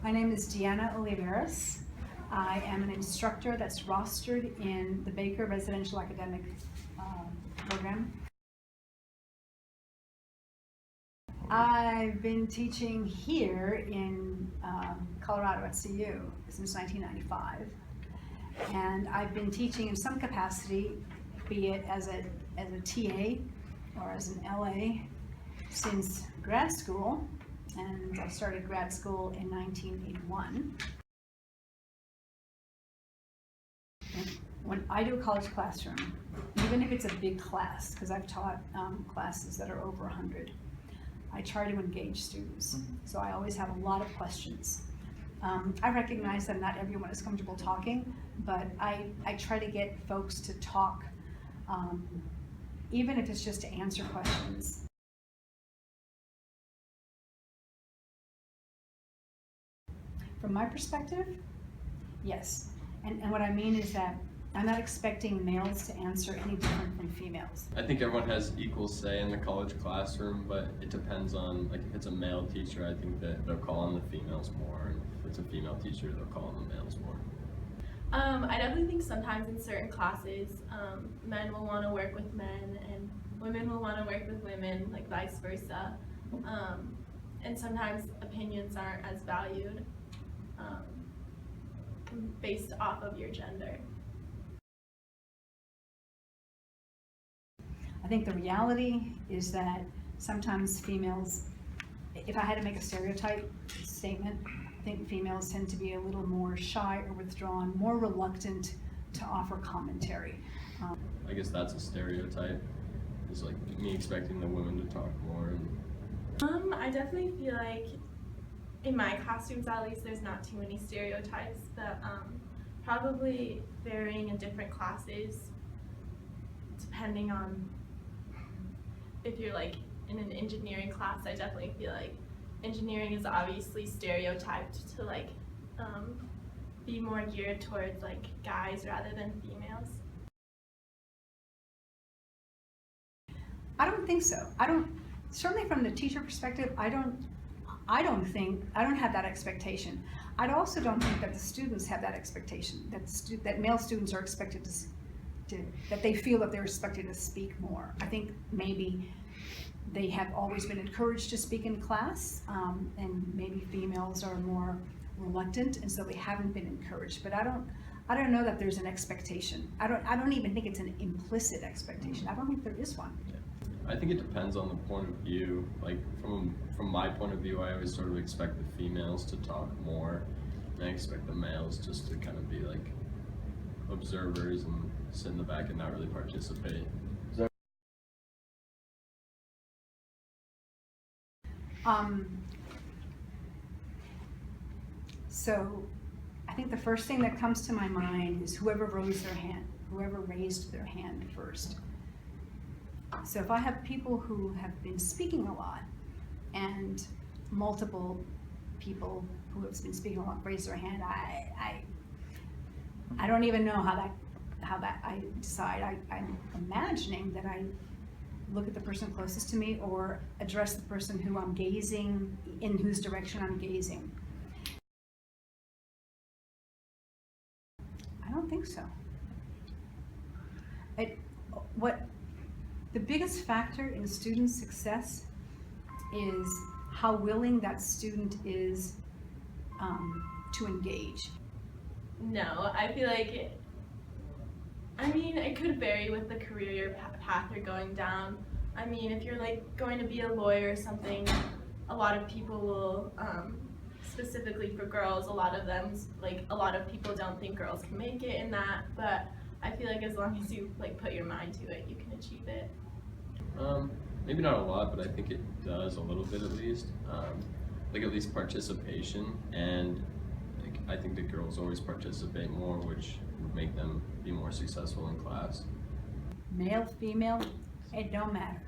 My name is Deanna Oliveras. I am an instructor that's rostered in the Baker Residential Academic Program. I've been teaching here in Colorado at CU since 1995. And I've been teaching in some capacity, be it as a TA or as an LA, since grad school. And I started grad school in 1981. And when I do a college classroom, even if it's a big class, because I've taught classes that are over 100, I try to engage students. So I always have a lot of questions. I recognize that not everyone is comfortable talking, but I try to get folks to talk, even if it's just to answer questions. From my perspective, yes. And what I mean is that I'm not expecting males to answer any different from females. I think everyone has equal say in the college classroom, but it depends on, like, if it's a male teacher, I think that they'll call on the females more, and if it's a female teacher, they'll call on the males more. I definitely think sometimes in certain classes, men will want to work with men and women will want to work with women, like vice versa. And sometimes opinions aren't as valued based off of your gender. I think the reality is that sometimes females, if I had to make a stereotype statement, I think females tend to be a little more shy or withdrawn, more reluctant to offer commentary. I guess that's a stereotype. It's like me expecting the women to talk more. I definitely feel like in my classrooms, at least, there's not too many stereotypes, but probably varying in different classes, depending on if you're like in an engineering class. I definitely feel like engineering is obviously stereotyped to like be more geared towards like guys rather than females. I don't think so. Certainly from the teacher perspective, I don't have that expectation. I also don't think that the students have that expectation, that male students are expected that they feel that they're expected to speak more. I think maybe they have always been encouraged to speak in class, and maybe females are more reluctant, and so they haven't been encouraged. But I don't know that there's an expectation. I don't even think it's an implicit expectation. I don't think there is one. I think it depends on the point of view. Like from my point of view, I always sort of expect the females to talk more, and I expect the males just to kind of be like observers and sit in the back and not really participate. So I think the first thing that comes to my mind is whoever raised their hand first. So if I have people who have been speaking a lot and multiple people who have been speaking a lot raise their hand, I don't even know how that I decide. I'm imagining that I look at the person closest to me or address the person who I'm gazing, in whose direction I'm gazing. I don't think so. The biggest factor in student success is how willing that student is to engage. No, I feel like it could vary with the career path you're going down. I mean, if you're like going to be a lawyer or something, a lot of people will, specifically for girls, a lot of people don't think girls can make it in that, but I feel like as long as you like put your mind to it, you can achieve it. Maybe not a lot, but I think it does a little bit at least. Like at least participation, and like, I think that girls always participate more, which would make them be more successful in class. Male, female, it don't matter.